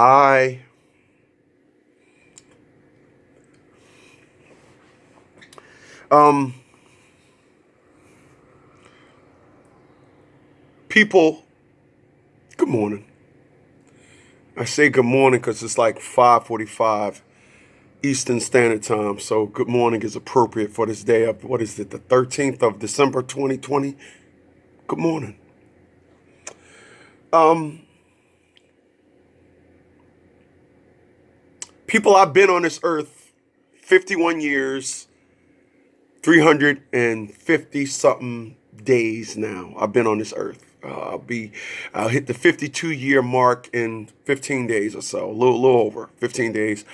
Hi. Um, People, good morning. I say good morning because it's like 5:45 Eastern Standard Time. So good morning is appropriate for this day of, what is it, the 13th of December 2020? Good morning. Um, People, I've been on this earth 51 years, 350 something days now. I've been on this earth. I'll hit the 52-year mark in 15 days or so, a little over 15 days.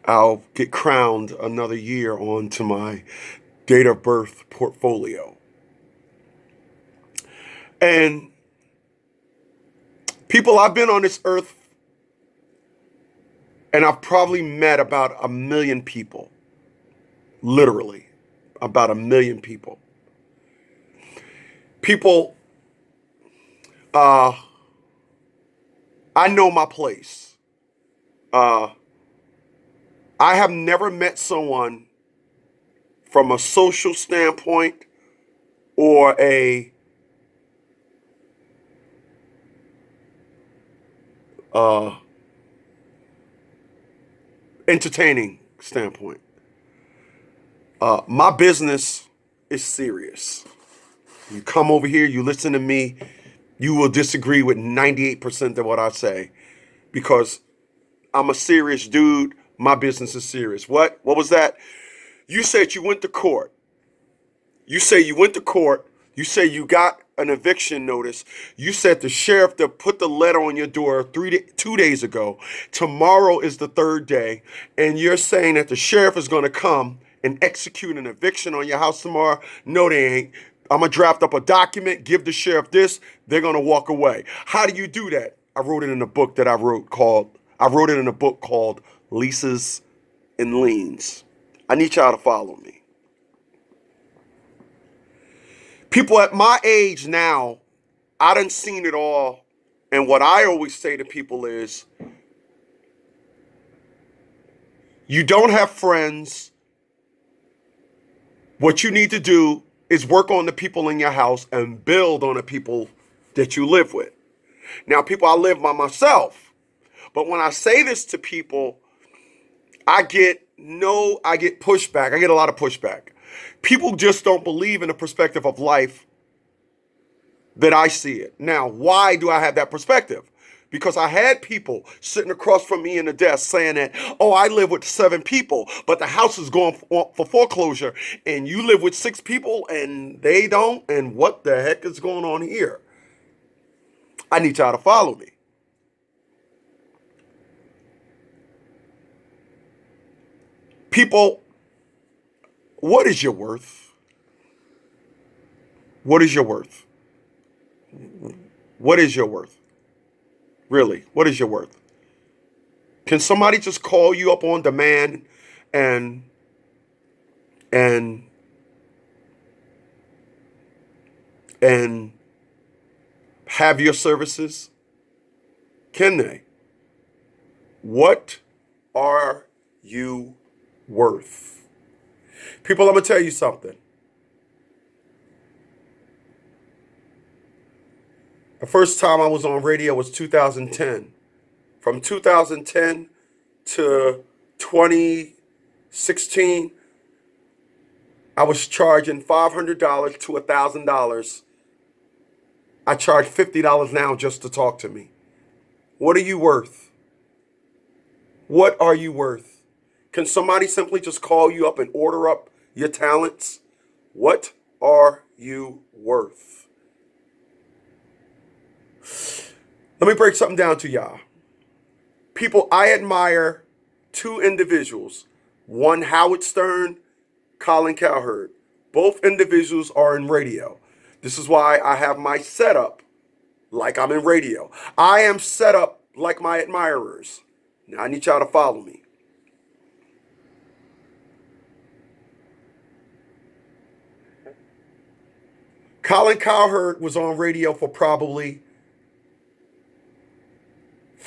I'll get crowned another year onto my date of birth portfolio. And people, I've been on this earth and I've probably met about a million people, literally about a million people. People, uh, I know my place. Uh, I have never met someone from a social standpoint or a uh, entertaining standpoint. My business is serious. You come over here, you listen to me, you will disagree with 98% of what I say because I'm a serious dude. My business is serious. What? What was that? You said you went to court. You say you went to court. You say you got an eviction notice. You said the sheriff to put the letter on your door 2 days ago. Tomorrow is the third day, and you're saying that the sheriff is going to come and execute an eviction on your house tomorrow. No, they ain't. I'm gonna draft up a document, give the sheriff this. They're gonna walk away. How do you do that? I wrote it in a book that I wrote called. I wrote it in a book called Leases and Liens. I need y'all to follow me. People at my age now, I done seen it all. And what I always say to people is, you don't have friends. What you need to do is work on the people in your house and build on the people that you live with. Now, people, I live by myself. But when I say this to people, I get pushback. I get a lot of pushback. People just don't believe in the perspective of life that I see it. Now, why do I have that perspective? Because I had people sitting across from me in the desk saying that, oh, I live with 7 people, but the house is going for foreclosure, and you live with 6 people and they don't, and what the heck is going on here? I need y'all to follow me. People, what is your worth? What is your worth? What is your worth? Really, what is your worth? Can somebody just call you up on demand and and and have your services? Can they? What are you worth? People, I'm going to tell you something. The first time I was on radio was 2010. From 2010 to 2016, I was charging $500 to $1,000. I charge $50 now just to talk to me. What are you worth? What are you worth? Can somebody simply just call you up and order up your talents? What are you worth? Let me break something down to y'all. People, I admire 2 individuals. One, Howard Stern, Colin Cowherd. Both individuals are in radio. This is why I have my setup like I'm in radio. I am set up like my admirers. Now I need y'all to follow me. Colin Cowherd was on radio for probably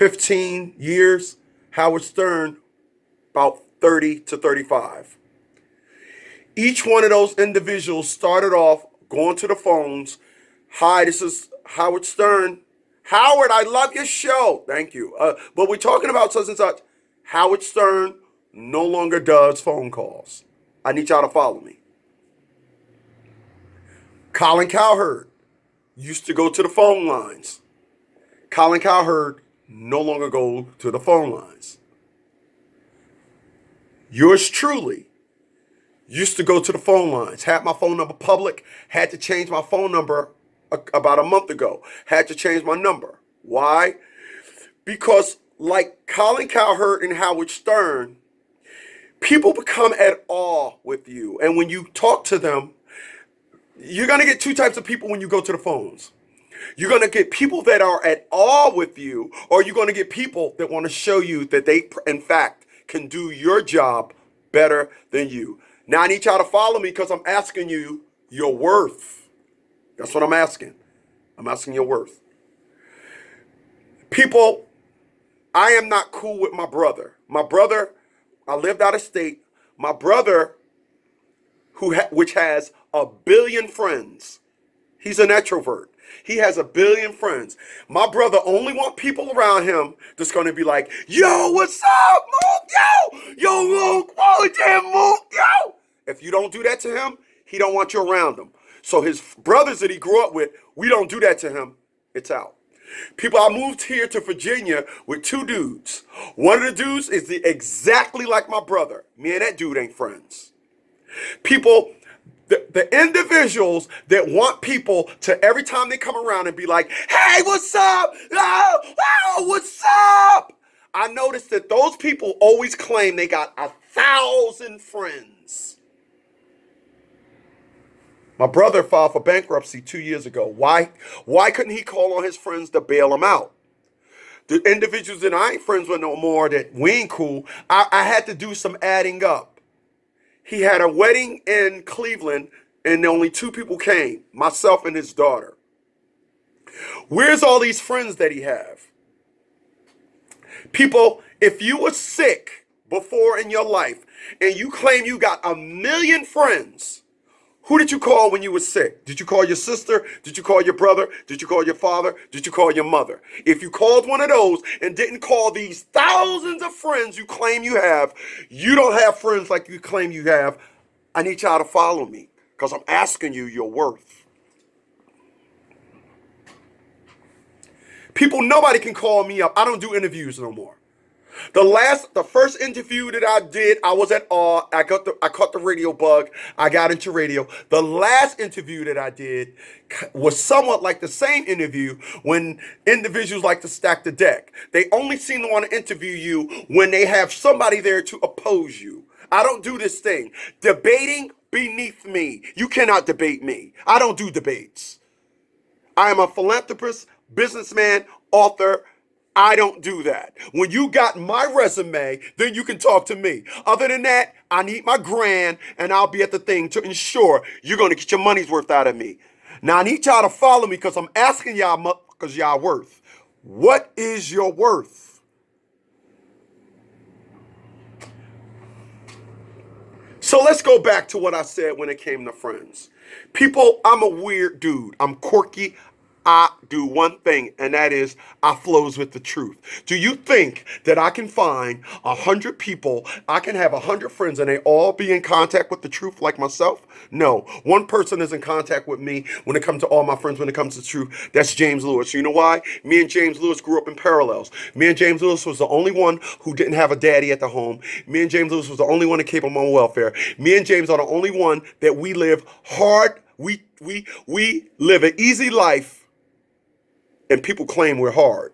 15 years. Howard Stern, about 30 to 35. Each one of those individuals started off going to the phones. Hi, this is Howard Stern. Howard, I love your show. Thank you. But we're talking about such and such. Howard Stern no longer does phone calls. I need y'all to follow me. Colin Cowherd used to go to the phone lines. Colin Cowherd no longer go to the phone lines. Yours truly used to go to the phone lines. Had my phone number public. Had to change my phone number about a month ago. Had to change my number. Why? Because like Colin Cowherd and Howard Stern, people become at awe with you. And when you talk to them, you're going to get two types of people when you go to the phones. You're going to get people that are at awe with you, or you're going to get people that want to show you that they, in fact, can do your job better than you. Now, I need y'all to follow me because I'm asking you your worth. That's what I'm asking. I'm asking your worth. People, I am not cool with my brother. My brother, I lived out of state. My brother, which has 1 billion friends, he's an extrovert. He has 1 billion friends. My brother only want people around him that's going to be like, yo, what's up, Mook? Yo, Mook, Mook, yo. If you don't do that to him, he don't want you around him. So his brothers that he grew up with, we don't do that to him. It's out. People, I moved here to Virginia with 2 dudes. One of the dudes is exactly like my brother. Me and that dude ain't friends. People, the individuals that want people to every time they come around and be like, hey, what's up? Oh, what's up? I noticed that those people always claim they got 1,000 friends. My brother filed for bankruptcy 2 years ago. Why couldn't he call on his friends to bail him out? The individuals that I ain't friends with no more, that we ain't cool, I had to do some adding up. He had a wedding in Cleveland and only 2 people came, myself and his daughter. Where's all these friends that he have? People, if you were sick before in your life and you claim you got 1 million friends, who did you call when you were sick? Did you call your sister? Did you call your brother? Did you call your father? Did you call your mother? If you called one of those and didn't call these thousands of friends you claim you have, you don't have friends like you claim you have. I need y'all to follow me because I'm asking you your worth. People, nobody can call me up. I don't do interviews no more. The first interview that I did, I was at awe. I caught the radio bug. I got into radio. The last interview that I did was somewhat like the same interview when individuals like to stack the deck. They only seem to want to interview you when they have somebody there to oppose you. I don't do this thing. Debating beneath me. You cannot debate me. I don't do debates. I am a philanthropist, businessman, author. I don't do that. When you got my resume, then you can talk to me. Other than that, I need my grand and I'll be at the thing to ensure you're going to get your money's worth out of me. Now, I need y'all to follow me because I'm asking y'all because y'all worth. What is your worth? So let's go back to what I said when it came to friends. People, I'm a weird dude. I'm quirky. I do one thing, and that is I flows with the truth. Do you think that I can find 100 people, I can have 100 friends, and they all be in contact with the truth like myself? No. One person is in contact with me when it comes to all my friends, when it comes to truth. That's James Lewis. You know why? Me and James Lewis grew up in parallels. Me and James Lewis was the only one who didn't have a daddy at the home. Me and James Lewis was the only one that came on welfare. Me and James are the only one that we live hard. We live an easy life. And people claim we're hard.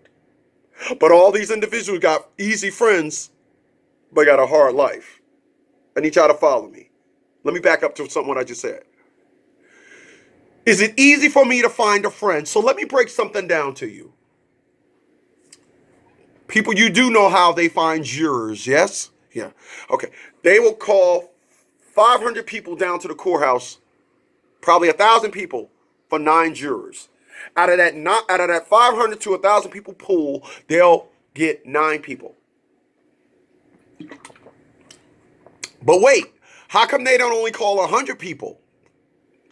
But all these individuals got easy friends, but got a hard life. I need y'all to follow me. Let me back up to something what I just said. Is it easy for me to find a friend? So let me break something down to you. People, you do know how they find jurors, yes? Yeah. Okay. They will call 500 people down to the courthouse, probably 1,000 people for 9 jurors. Out of that 500 to 1,000 people pool, they'll get 9 people. But wait, how come they don't only call 100 people?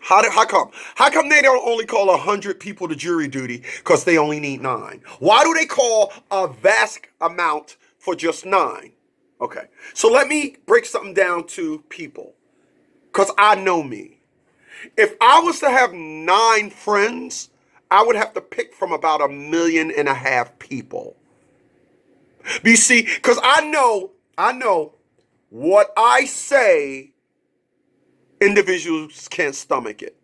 How come? How come they don't only call 100 people to jury duty because they only need 9? Why do they call a vast amount for just 9? Okay, so let me break something down to people because I know me. If I was to have 9 friends, I would have to pick from about 1.5 million people. But you see, because I know what I say, individuals can't stomach it.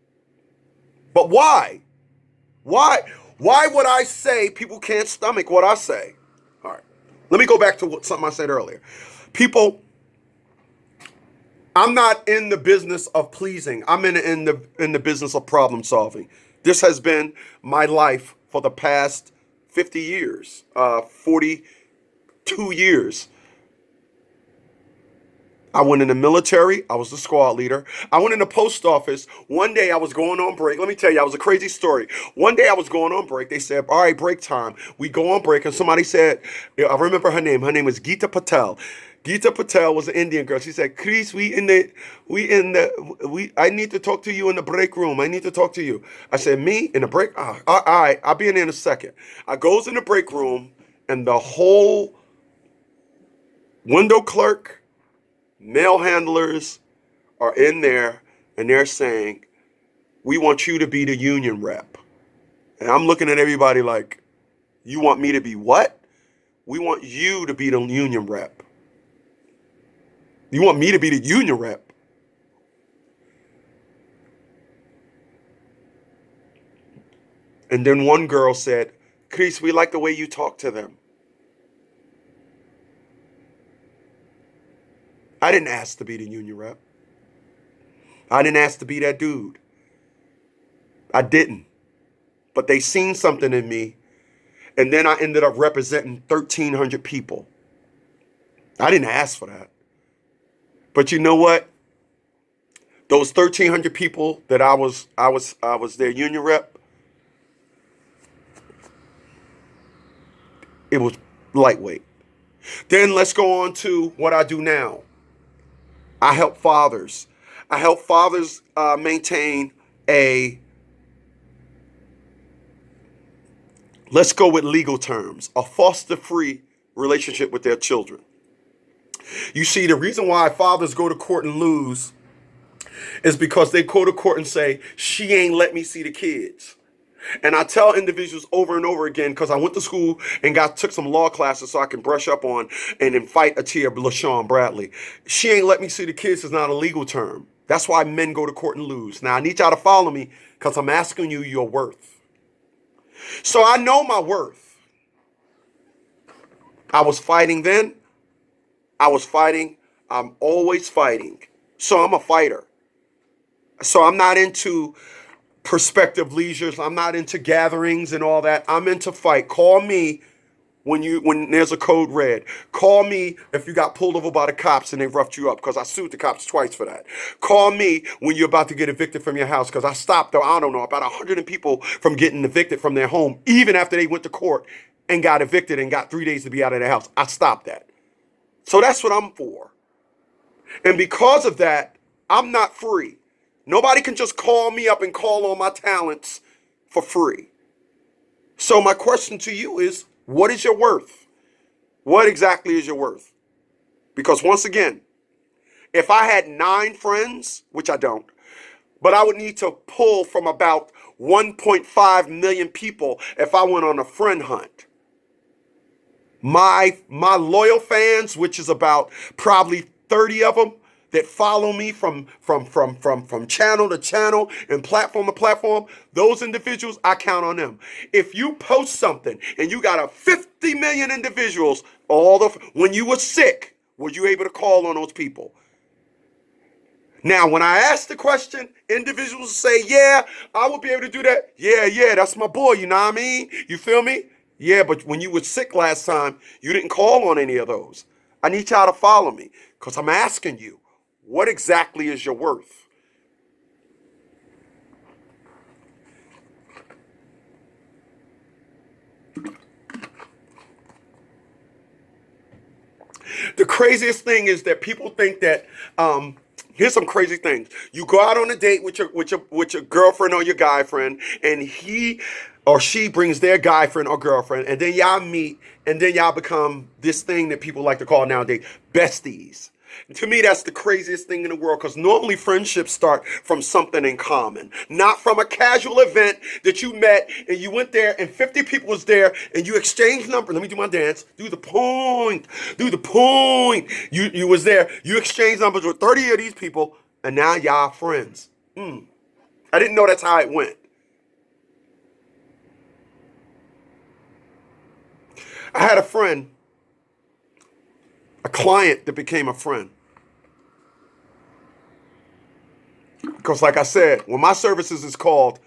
But why? Why would I say people can't stomach what I say? All right. Let me go back to something I said earlier. People, I'm not in the business of pleasing. I'm in the business of problem solving. This has been my life for the past 50 years, 42 years. I went in the military. I was the squad leader. I went in the post office. One day I was going on break. Let me tell you, it was a crazy story. One day I was going on break. They said, all right, break time. We go on break. And somebody said, I remember her name. Her name was Geeta Patel. Geeta Patel was an Indian girl. She said, Chris, I need to talk to you in the break room. I need to talk to you. I said, me in the break? All right, I'll be in there in a second. I goes in the break room and the whole window clerk, mail handlers are in there and they're saying, we want you to be the union rep. And I'm looking at everybody like, you want me to be what? We want you to be the union rep. You want me to be the union rep? And then one girl said, Chris, we like the way you talk to them. I didn't ask to be the union rep. I didn't ask to be that dude. I didn't. But they seen something in me. And then I ended up representing 1,300 people. I didn't ask for that. But you know what? Those 1,300 people that I was their union rep, it was lightweight. Then let's go on to what I do now. I help fathers. I help fathers maintain let's go with legal terms, a foster-free relationship with their children. You see, the reason why fathers go to court and lose is because they go to court and say, she ain't let me see the kids. And I tell individuals over and over again, because I went to school and took some law classes so I can brush up on and then fight Atia LaShawn Bradley. She ain't let me see the kids is not a legal term. That's why men go to court and lose. Now, I need y'all to follow me because I'm asking you your worth. So I know my worth. I was fighting then. I was fighting. I'm always fighting. So I'm a fighter. So I'm not into prospective leisures. I'm not into gatherings and all that. I'm into fight. Call me when there's a code red. Call me if you got pulled over by the cops and they roughed you up, because I sued the cops twice for that. Call me when you're about to get evicted from your house, because I stopped, I don't know, about 100 people from getting evicted from their home, even after they went to court and got evicted and got 3 days to be out of their house. I stopped that. So that's what I'm for. And because of that, I'm not free. Nobody can just call me up and call on my talents for free. So my question to you is, what is your worth? What exactly is your worth? Because once again, if I had 9 friends, which I don't, but I would need to pull from about 1.5 million people if I went on a friend hunt. My loyal fans, which is about probably 30 of them, that follow me from channel to channel and platform to platform, those individuals, I count on them. If you post something and you got a 50 million individuals, when you were sick, were you able to call on those people? Now, when I ask the question, individuals say, yeah, I will be able to do that. Yeah, that's my boy, you know what I mean? You feel me? Yeah, but when you were sick last time, you didn't call on any of those. I need y'all to follow me because I'm asking you, what exactly is your worth? craziest thing is that people think that here's some crazy things. You go out on a date with your girlfriend or your guy friend, and he or she brings their guy friend or girlfriend, and then y'all meet, and then y'all become this thing that people like to call nowadays besties. To me, that's the craziest thing in the world, because normally friendships start from something in common, not from a casual event that you met and you went there and 50 people was there and you exchanged numbers. Let me do my dance. Do the point. Do the point. You was there. You exchanged numbers with 30 of these people, and now y'all friends. I didn't know that's how it went. I had a friend, a client that became a friend. Because like I said, when my services is called,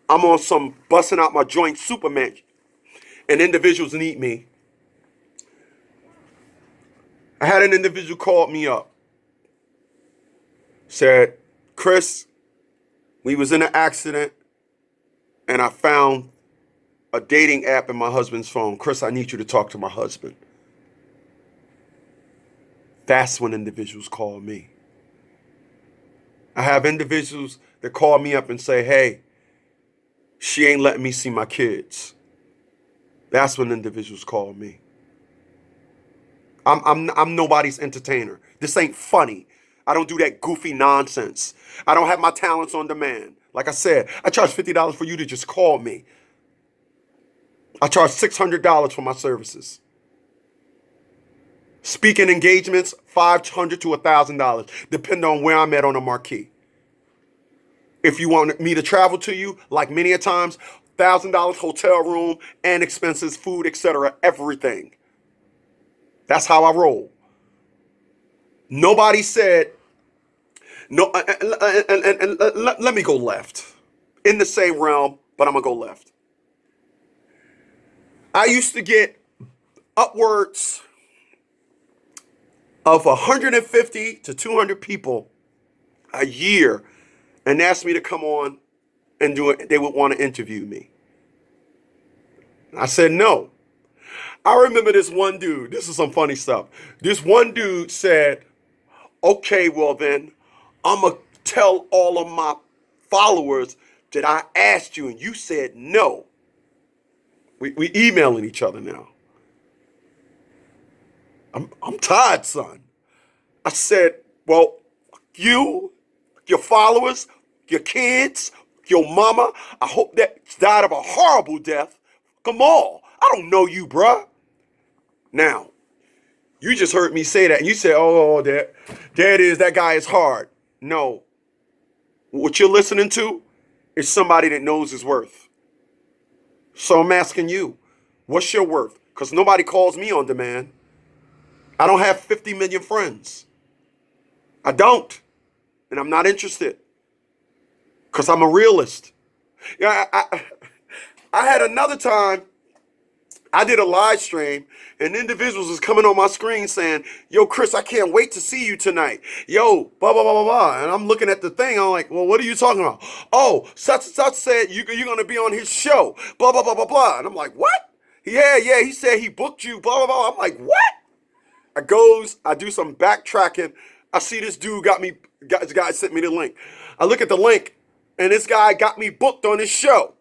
I'm on some busting out my joint Superman, and individuals need me. I had an individual called me up, said, Chris, we was in an accident and I found a dating app in my husband's phone. Chris, I need you to talk to my husband. That's when individuals call me. I have individuals that call me up and say, hey, she ain't letting me see my kids. That's when individuals call me. I'm nobody's entertainer. This ain't funny. I don't do that goofy nonsense. I don't have my talents on demand. Like I said, I charge $50 for you to just call me. I charge $600 for my services. Speaking engagements, $500 to $1,000, depending on where I'm at on the marquee. If you want me to travel to you, like many a times, $1,000 hotel room and expenses, food, etc., everything. That's how I roll. Nobody said, no, and let me go left. In the same realm, but I'm going to go left. I used to get upwards of 150 to 200 people a year and asked me to come on and do it. They would want to interview me. I said no. I remember this one dude. This is some funny stuff. This one dude said, okay, well then, I'm going to tell all of my followers that I asked you and you said no. We emailing each other now. I'm tired, son. I said, well, you, your followers, your kids, your mama, I hope that died of a horrible death. Come on. I don't know you, bruh. Now, you just heard me say that, and you said, oh, there it is. That guy is hard. No. What you're listening to is somebody that knows his worth. So I'm asking you, what's your worth? Because nobody calls me on demand. I don't have 50 million friends. I don't. And I'm not interested. Because I'm a realist. Yeah, I had another time, I did a live stream, and individuals was coming on my screen saying, yo, Chris, I can't wait to see you tonight. Yo, blah, blah, blah, blah, blah. And I'm looking at the thing. I'm like, well, what are you talking about? Oh, such and such said you're going to be on his show. Blah, blah, blah, blah, blah. And I'm like, what? Yeah, he said he booked you, blah, blah, blah. I'm like, what? I do some backtracking. I see this dude this guy sent me the link. I look at the link, and this guy got me booked on his show.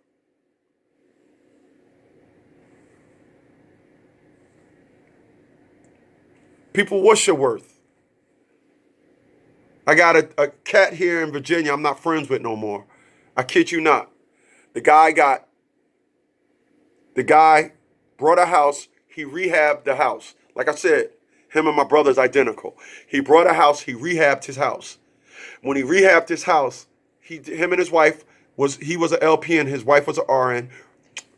People, what's your worth? I got a cat here in Virginia I'm not friends with no more. I kid you not. The guy brought a house. He rehabbed the house. Like I said, him and my brother's identical. He brought a house. He rehabbed his house. When he rehabbed his house, him and his wife he was an LPN. His wife was an RN.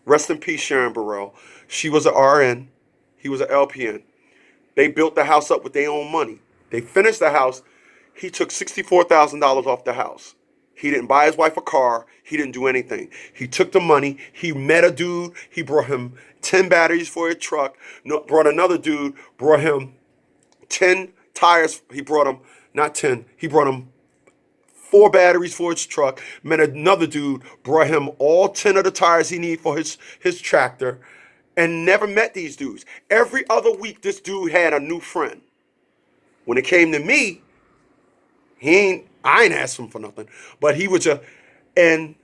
Rest in peace, Sharon Burrell. She was an RN. He was an LPN. They built the house up with their own money. They finished the house. He took $64,000 off the house. He didn't buy his wife a car. He didn't do anything. He took the money. He met a dude. He brought him 10 batteries for his truck. Brought another dude. Brought him 10 tires. He brought him, not 10. He brought him 4 batteries for his truck. Met another dude. Brought him all 10 of the tires he needed for his tractor. and never met these dudes. Every other week, this dude had a new friend. When it came to me, I ain't asked him for nothing, but he was and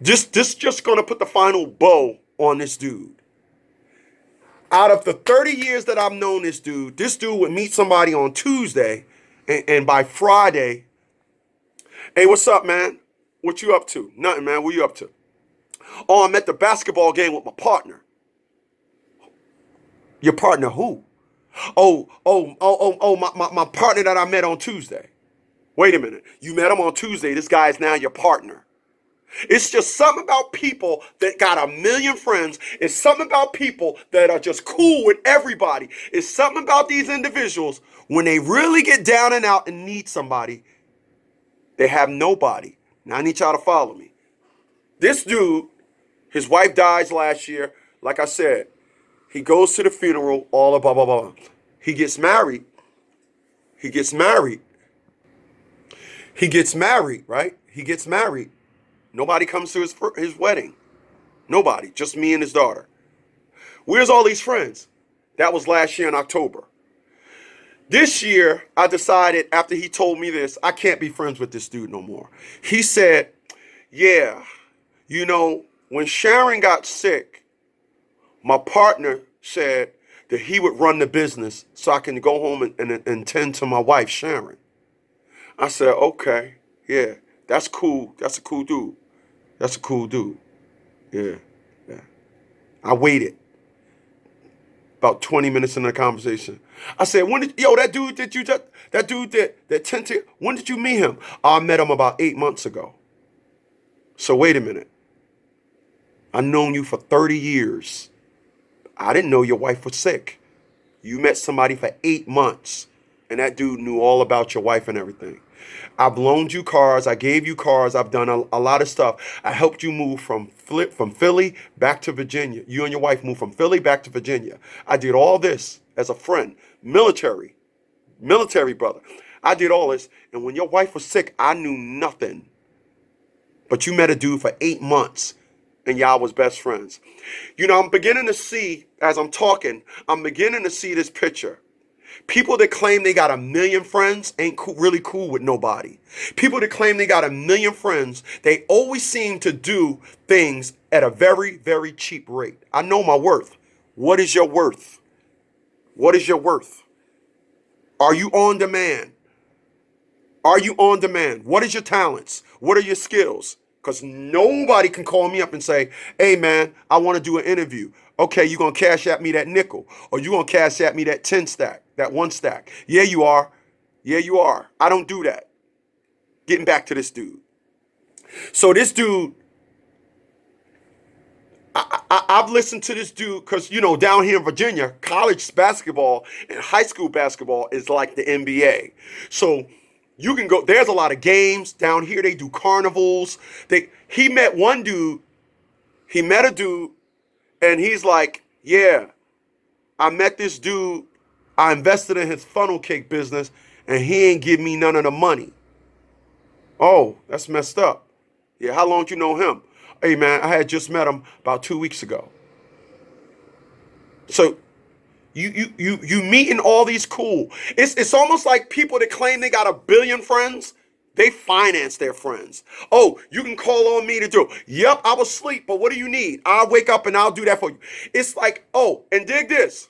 just gonna put the final bow on this dude. Out of the 30 years that I've known this dude would meet somebody on Tuesday, and by Friday, hey, what's up, man? What you up to? Nothing, man. What you up to? Oh, I'm at the basketball game with my partner. Your partner who? My partner that I met on Tuesday. Wait a minute. You met him on Tuesday. This guy is now your partner. It's just something about people that got a million friends. It's something about people that are just cool with everybody. It's something about these individuals when they really get down and out and need somebody, they have nobody. Now I need y'all to follow me. This dude, his wife dies last year. Like I said, he goes to the funeral, all of blah, blah, blah. He gets married. He gets married. He gets married, right? He gets married. Nobody comes to his wedding. Nobody. Just me and his daughter. Where's all these friends? That was last year in October. This year, I decided after he told me this, I can't be friends with this dude no more. He said, yeah, you know, when Sharon got sick, my partner said that he would run the business so I can go home and tend to my wife, Sharon. I said, okay, yeah, that's cool. That's a cool dude. That's a cool dude. Yeah. I waited about 20 minutes in the conversation. I said, that dude that tended, when did you meet him? I met him about 8 months ago. So wait a minute. I've known you for 30 years. I didn't know your wife was sick. You met somebody for 8 months, and that dude knew all about your wife and everything. I've loaned you cars. I gave you cars. I've done a lot of stuff. I helped you move from Philly back to Virginia. You and your wife moved from Philly back to Virginia. I did all this as a friend, military brother. I did all this. And when your wife was sick, I knew nothing. But you met a dude for 8 months, and y'all was best friends. You know, I'm beginning to see, as I'm talking, I'm beginning to see this picture. People that claim they got a million friends ain't really cool with nobody. People that claim they got a million friends, they always seem to do things at a very, very cheap rate. I know my worth. What is your worth? What is your worth? Are you on demand? Are you on demand? What is your talents? What are your skills? Because nobody can call me up and say, hey, man, I want to do an interview. Okay, you going to cash at me that nickel, or you going to cash at me that 10 stack, that 1 stack. Yeah, you are. Yeah, you are. I don't do that. Getting back to this dude. So this dude, I've listened to this dude because, you know, down here in Virginia, college basketball and high school basketball is like the NBA. So you can go, there's a lot of games down here. They do carnivals. He met one dude. He met a dude, and he's like, yeah, I met this dude. I invested in his funnel cake business, and he ain't give me none of the money. Oh, that's messed up. Yeah, how long you know him? Hey, man, I had just met him about 2 weeks ago. So you meeting all these cool. It's almost like people that claim they got a billion friends, they finance their friends. Oh, you can call on me to do. Yep, I was asleep, but what do you need? I'll wake up and I'll do that for you. It's like, oh, and dig this.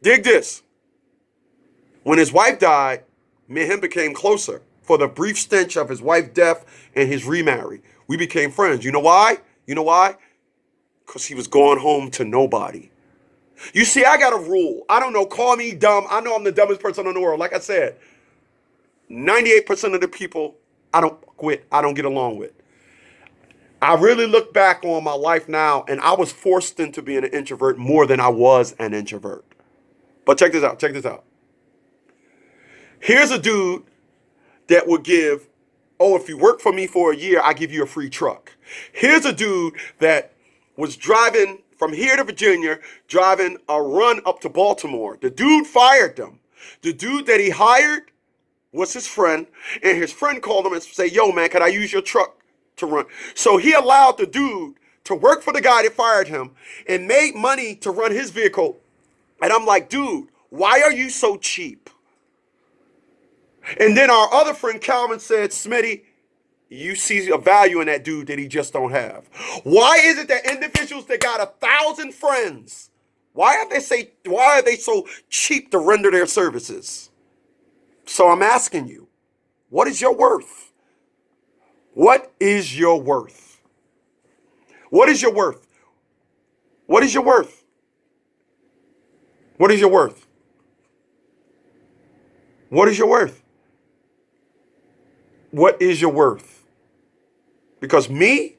Dig this. When his wife died, me and him became closer. For the brief stench of his wife's death and his remarry, we became friends. You know why? You know why? Because he was going home to nobody. You see, I got a rule. I don't know, call me dumb. I know I'm the dumbest person in the world. Like I said, 98% of the people I don't get along with. I really look back on my life now, and I was forced into being an introvert more than I was an introvert. But check this out. Here's a dude that would give, oh, if you work for me for a year, I give you a free truck. Here's a dude that was driving from here to Virginia, driving a run up to Baltimore. The dude fired them. The dude that he hired was his friend, and his friend called him and said, yo, man, can I use your truck to run? So he allowed the dude to work for the guy that fired him and made money to run his vehicle. And I'm like, dude, why are you so cheap? And then our other friend Calvin said, Smitty, you see a value in that dude that he just don't have. Why is it that individuals that got 1,000 friends, why are they so cheap to render their services? So I'm asking you, what is your worth? What is your worth? What is your worth? What is your worth? What is your worth? What is your worth? What is your worth? Because me,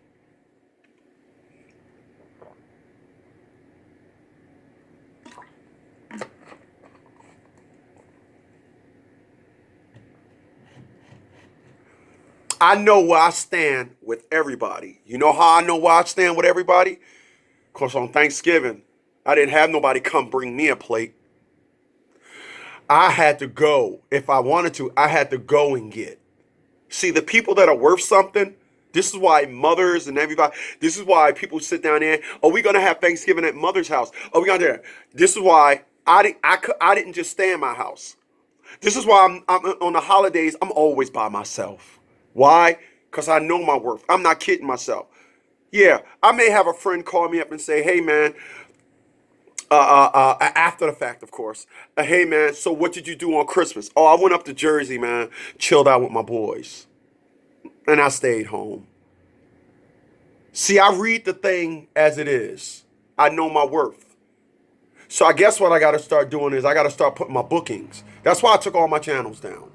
I know where I stand with everybody. You know how I know where I stand with everybody? Because on Thanksgiving, I didn't have nobody come bring me a plate. I had to go. If I wanted to, I had to go and get. See, the people that are worth something, this is why mothers and everybody, this is why people sit down there, are we going to have Thanksgiving at mother's house? Are we going to do that? This is why I didn't just stay in my house. This is why I'm on the holidays, I'm always by myself. Why? Because I know my worth. I'm not kidding myself. Yeah, I may have a friend call me up and say, hey, man, after the fact, of course. Hey, man, so what did you do on Christmas? Oh, I went up to Jersey, man, chilled out with my boys, and I stayed home. See, I read the thing as it is. I know my worth. So I guess what I got to start doing is I got to start putting my bookings. That's why I took all my channels down.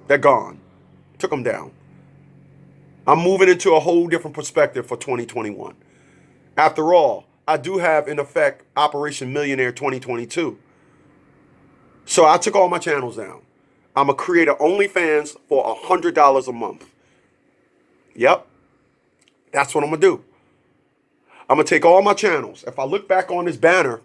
They're gone. Took them down. I'm moving into a whole different perspective for 2021. After all, I do have, in effect, Operation Millionaire 2022. So I took all my channels down. I'm going to create an OnlyFans for $100 a month. Yep. That's what I'm going to do. I'm going to take all my channels. If I look back on this banner,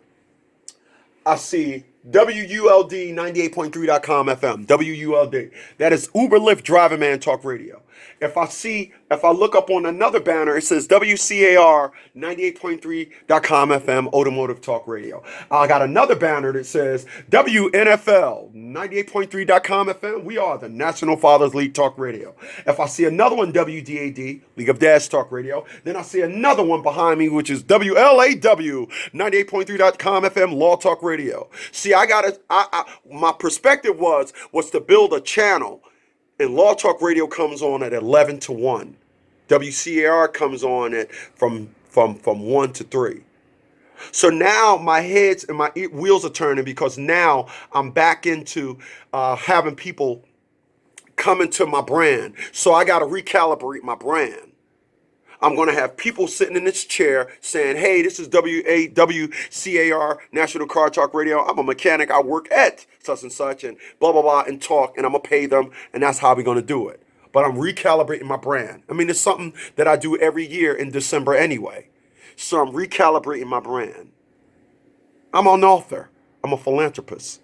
I see WULD98.3.com FM. WULD. That is Uber Lyft Driver Man Talk Radio. If I look up on another banner, it says WCAR 98.3.com FM Automotive Talk Radio. I got another banner that says WNFL 98.3.com FM. We are the National Fathers League Talk Radio. If I see another one, WDAD, League of Dads Talk Radio, then I see another one behind me, which is WLAW 98.3.com FM Law Talk Radio. See, my perspective was to build a channel. And Law Talk Radio comes on at 11 to 1. WCAR comes on at from 1 to 3. So now my heads and my wheels are turning because now I'm back into having people come into my brand. So I got to recalibrate my brand. I'm going to have people sitting in this chair saying, hey, this is WCAR National Car Talk Radio. I'm a mechanic. I work at such and such and blah, blah, blah, and talk, and I'm going to pay them, and that's how we're going to do it. But I'm recalibrating my brand. I mean, it's something that I do every year in December anyway. So I'm recalibrating my brand. I'm an author. I'm a philanthropist.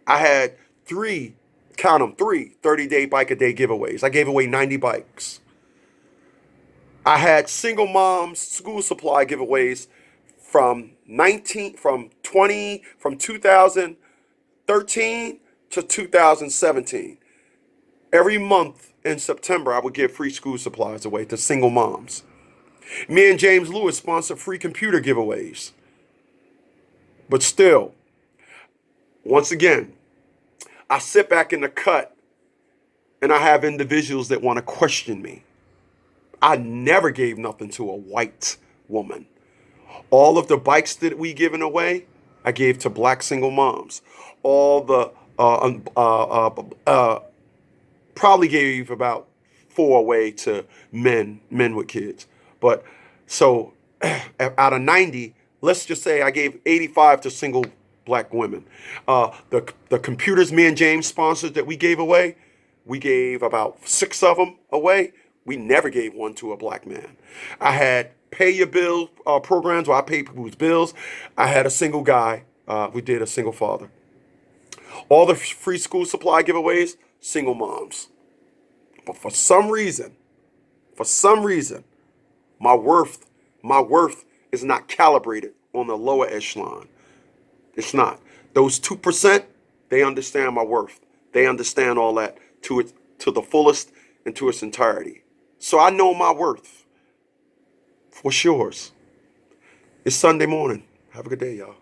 I had 3 30-day bike a day giveaways. I gave away 90 bikes. I had single moms school supply giveaways from 2013 to 2017. Every month in September, I would give free school supplies away to single moms. Me and James Lewis sponsored free computer giveaways. But still, once again, I sit back in the cut and I have individuals that want to question me. I never gave nothing to a white woman. All of the bikes that we given away, I gave to black single moms. All the probably gave about 4 away to men with kids. But so out of 90, let's just say I gave 85 to single black women. The computers me and James sponsored that we gave away, we gave about 6 of them away. We never gave one to a black man. I had pay your bill programs where I paid people's bills. I had a single guy. We did a single father. All the free school supply giveaways, single moms. But for some reason, my worth is not calibrated on the lower echelon. It's not. Those 2%, they understand my worth. They understand all that to the fullest and to its entirety. So I know my worth. What's yours? It's Sunday morning. Have a good day, y'all.